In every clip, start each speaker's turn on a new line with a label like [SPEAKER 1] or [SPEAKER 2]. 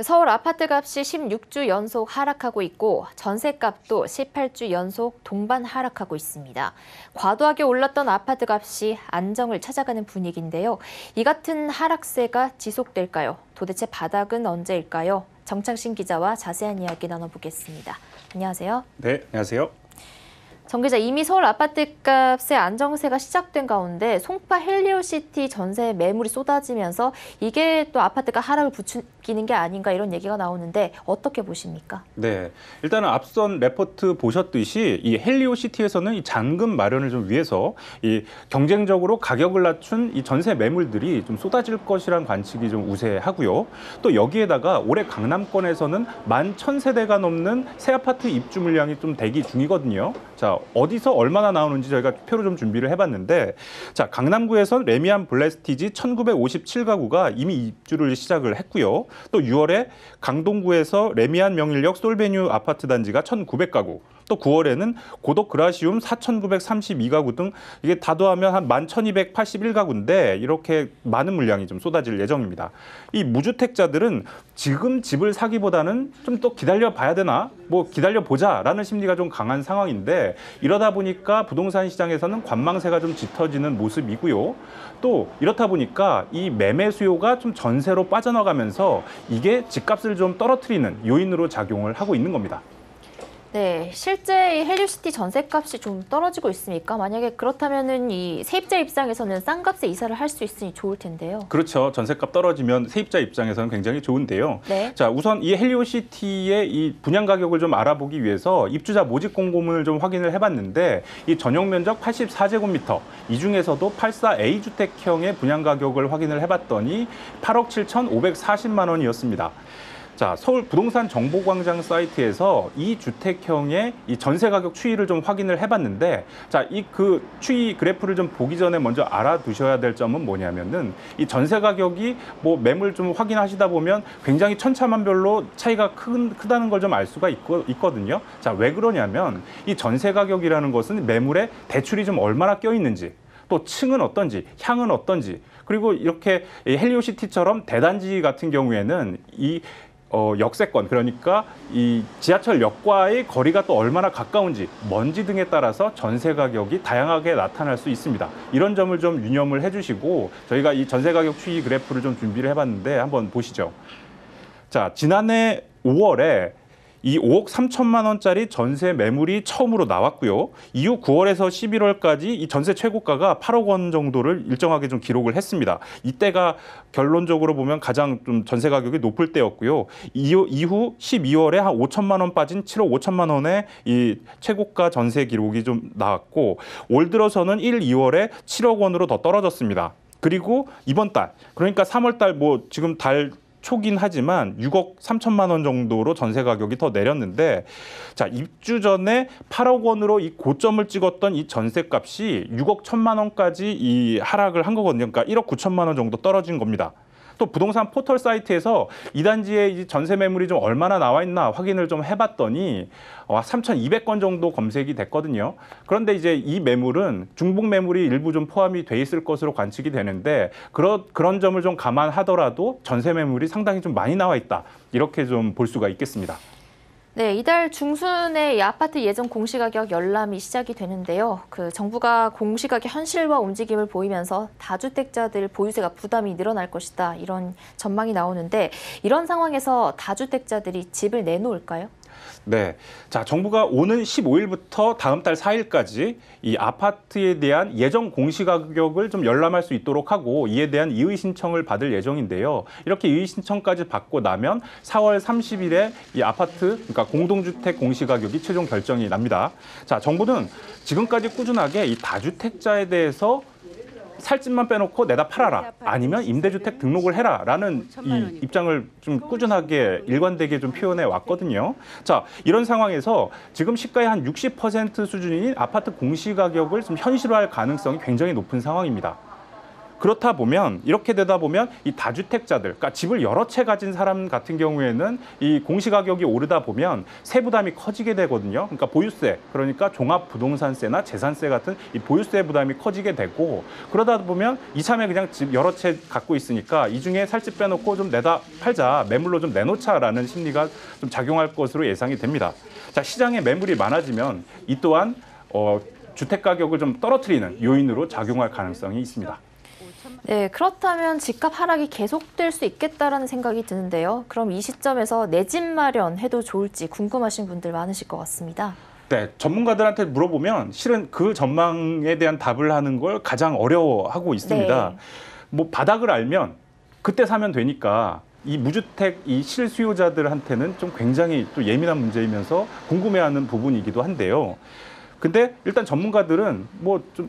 [SPEAKER 1] 서울 아파트 값이 16주 연속 하락하고 있고 전셋값도 18주 연속 동반 하락하고 있습니다. 과도하게 올랐던 아파트 값이 안정을 찾아가는 분위기인데요. 이 같은 하락세가 지속될까요? 도대체 바닥은 언제일까요? 정창신 기자와 자세한 이야기 나눠보겠습니다. 안녕하세요.
[SPEAKER 2] 네, 안녕하세요.
[SPEAKER 1] 정 기자, 이미 서울 아파트값의 안정세가 시작된 가운데 송파 헬리오시티 전세 매물이 쏟아지면서 이게 또 아파트가 하락을 부추기는 게 아닌가 이런 얘기가 나오는데 어떻게 보십니까?
[SPEAKER 2] 네, 일단은 앞선 레포트 보셨듯이 이 헬리오시티에서는 이 잔금 마련을 좀 위해서 이 경쟁적으로 가격을 낮춘 이 전세 매물들이 좀 쏟아질 것이란 관측이 좀 우세하고요. 또 여기에다가 올해 강남권에서는 11,000세대가 넘는 새 아파트 입주 물량이 좀 대기 중이거든요. 자, 어디서 얼마나 나오는지 저희가 표로 좀 준비를 해봤는데, 자, 강남구에선 레미안 블레스티지 1957가구가 이미 입주를 시작을 했고요. 또 6월에 강동구에서 레미안 명일역 솔베뉴 아파트 단지가 1,900가구, 또 9월에는 고덕 그라시움 4,932가구 등 이게 다 더하면 한 11,281가구인데 이렇게 많은 물량이 좀 쏟아질 예정입니다. 이 무주택자들은 지금 집을 사기보다는 좀 또 기다려 봐야 되나? 뭐 기다려 보자라는 심리가 좀 강한 상황인데 이러다 보니까 부동산 시장에서는 관망세가 좀 짙어지는 모습이고요. 또 이렇다 보니까 이 매매 수요가 좀 전세로 빠져나가면서 이게 집값을 좀 떨어뜨리는 요인으로 작용을 하고 있는 겁니다.
[SPEAKER 1] 네, 실제 이 헬리오시티 전셋값이 좀 떨어지고 있습니까? 만약에 그렇다면은 이 세입자 입장에서는 싼 값에 이사를 할 수 있으니 좋을 텐데요.
[SPEAKER 2] 그렇죠. 전셋값 떨어지면 세입자 입장에서는 굉장히 좋은데요.
[SPEAKER 1] 네.
[SPEAKER 2] 자, 우선 이 헬리오시티의 이 분양 가격을 좀 알아보기 위해서 입주자 모집 공고문을 좀 확인을 해봤는데 이 전용 면적 84제곱미터, 이 중에서도 84A 주택형의 분양 가격을 확인을 해봤더니 8억 7,540만 원이었습니다. 자, 서울 부동산 정보광장 사이트에서 이 주택형의 이 전세 가격 추이를 좀 확인을 해봤는데, 자, 이 그 추이 그래프를 좀 보기 전에 먼저 알아두셔야 될 점은 뭐냐면은 이 전세 가격이 뭐 매물 좀 확인하시다 보면 굉장히 천차만별로 차이가 크다는 걸 좀 알 수가 있거든요. 자, 왜 그러냐면 이 전세 가격이라는 것은 매물에 대출이 좀 얼마나 껴 있는지, 또 층은 어떤지, 향은 어떤지, 그리고 이렇게 헬리오시티처럼 대단지 같은 경우에는 이 역세권, 그러니까 이 지하철역과의 거리가 또 얼마나 가까운지, 먼지 등에 따라서 전세 가격이 다양하게 나타날 수 있습니다. 이런 점을 좀 유념을 해주시고 저희가 이 전세 가격 추이 그래프를 좀 준비를 해봤는데 한번 보시죠. 자, 지난해 5월에 이 5억 3천만 원짜리 전세 매물이 처음으로 나왔고요. 이후 9월에서 11월까지 이 전세 최고가가 8억 원 정도를 일정하게 좀 기록을 했습니다. 이때가 결론적으로 보면 가장 좀 전세 가격이 높을 때였고요. 이후 12월에 한 5천만 원 빠진 7억 5천만 원의 이 최고가 전세 기록이 좀 나왔고, 올 들어서는 1, 2월에 7억 원으로 더 떨어졌습니다. 그리고 이번 달, 그러니까 3월 달 뭐 지금 달 초긴 하지만 6억 3천만 원 정도로 전세 가격이 더 내렸는데, 자, 입주 전에 8억 원으로 이 고점을 찍었던 이 전세값이 6억 1천만 원까지 이 하락을 한 거거든요. 그러니까 1억 9천만 원 정도 떨어진 겁니다. 또 부동산 포털 사이트에서 이 단지에 이 전세 매물이 좀 얼마나 나와 있나 확인을 좀 해봤더니 3,200건 정도 검색이 됐거든요. 그런데 이제 이 매물은 중복 매물이 일부 좀 포함이 돼 있을 것으로 관측이 되는데 그런 점을 좀 감안하더라도 전세 매물이 상당히 좀 많이 나와 있다, 이렇게 좀 볼 수가 있겠습니다.
[SPEAKER 1] 네, 이달 중순에 이 아파트 예정 공시가격 열람이 시작이 되는데요. 정부가 공시가격 현실화 움직임을 보이면서 다주택자들 보유세가 부담이 늘어날 것이다, 이런 전망이 나오는데 이런 상황에서 다주택자들이 집을 내놓을까요?
[SPEAKER 2] 네. 자, 정부가 오는 15일부터 다음 달 4일까지 이 아파트에 대한 예정 공시가격을 좀 열람할 수 있도록 하고 이에 대한 이의 신청을 받을 예정인데요. 이렇게 이의 신청까지 받고 나면 4월 30일에 이 아파트, 그러니까 공동주택 공시가격이 최종 결정이 납니다. 자, 정부는 지금까지 꾸준하게 이 다주택자에 대해서 살 집만 빼놓고 내다 팔아라, 아니면 임대주택 등록을 해라라는 이 입장을 좀 꾸준하게 일관되게 좀 표현해 왔거든요. 자, 이런 상황에서 지금 시가의 한 60% 수준인 아파트 공시가격을 좀 현실화할 가능성이 굉장히 높은 상황입니다. 그렇다 보면 이렇게 되다 보면 이 다주택자들, 그러니까 집을 여러 채 가진 사람 같은 경우에는 이 공시가격이 오르다 보면 세부담이 커지게 되거든요. 그러니까 보유세, 그러니까 종합부동산세나 재산세 같은 이 보유세 부담이 커지게 되고 그러다 보면 이참에 그냥 집 여러 채 갖고 있으니까 이 중에 살집 빼놓고 좀 내다 팔자, 매물로 좀 내놓자라는 심리가 좀 작용할 것으로 예상이 됩니다. 자, 시장에 매물이 많아지면 이 또한 주택 가격을 좀 떨어뜨리는 요인으로 작용할 가능성이 있습니다.
[SPEAKER 1] 네, 그렇다면 집값 하락이 계속될 수 있겠다라는 생각이 드는데요. 그럼 이 시점에서 내 집 마련해도 좋을지 궁금하신 분들 많으실 것 같습니다.
[SPEAKER 2] 네, 전문가들한테 물어보면 실은 그 전망에 대한 답을 하는 걸 가장 어려워하고 있습니다.
[SPEAKER 1] 네.
[SPEAKER 2] 뭐 바닥을 알면 그때 사면 되니까 이 무주택 이 실수요자들한테는 좀 굉장히 또 예민한 문제이면서 궁금해하는 부분이기도 한데요. 근데 일단 전문가들은 뭐 좀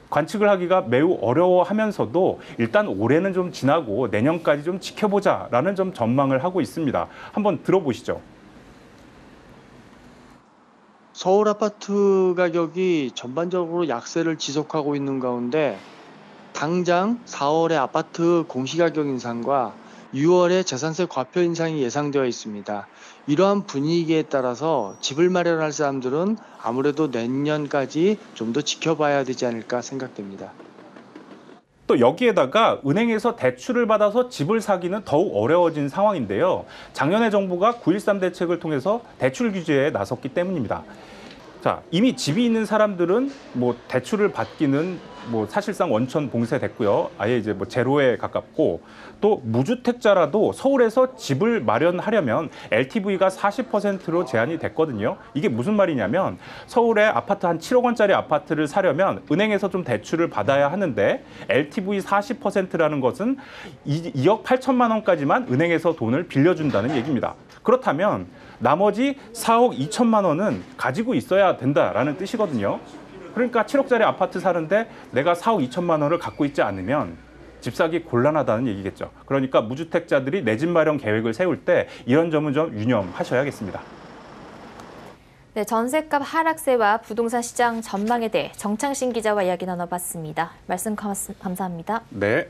[SPEAKER 2] 관측을 하기가 매우 어려워하면서도 일단 올해는 좀 지나고 내년까지 좀 지켜보자라는 좀 전망을 하고 있습니다. 한번 들어보시죠.
[SPEAKER 3] 서울 아파트 가격이 전반적으로 약세를 지속하고 있는 가운데 당장 4월의 아파트 공시가격 인상과 6월의 재산세 과표 인상이 예상되어 있습니다. 이러한 분위기에 따라서 집을 마련할 사람들은 아무래도 내년까지 좀 더 지켜봐야 되지 않을까 생각됩니다.
[SPEAKER 2] 또 여기에다가 은행에서 대출을 받아서 집을 사기는 더욱 어려워진 상황인데요. 작년에 정부가 9.13 대책을 통해서 대출 규제에 나섰기 때문입니다. 자, 이미 집이 있는 사람들은 뭐 대출을 받기는 뭐 사실상 원천 봉쇄됐고요. 아예 이제 뭐 제로에 가깝고 또 무주택자라도 서울에서 집을 마련하려면 LTV가 40%로 제한이 됐거든요. 이게 무슨 말이냐면 서울에 아파트 한 7억 원짜리 아파트를 사려면 은행에서 좀 대출을 받아야 하는데 LTV 40%라는 것은 2억 8천만 원까지만 은행에서 돈을 빌려준다는 얘기입니다. 그렇다면 나머지 4억 2천만 원은 가지고 있어야 된다라는 뜻이거든요. 그러니까 7억짜리 아파트 사는데 내가 4억 2천만 원을 갖고 있지 않으면 집 사기 곤란하다는 얘기겠죠. 그러니까 무주택자들이 내 집 마련 계획을 세울 때 이런 점은 좀 유념하셔야겠습니다.
[SPEAKER 1] 네, 전셋값 하락세와 부동산 시장 전망에 대해 정창신 기자와 이야기 나눠봤습니다. 말씀 감사합니다.
[SPEAKER 2] 네.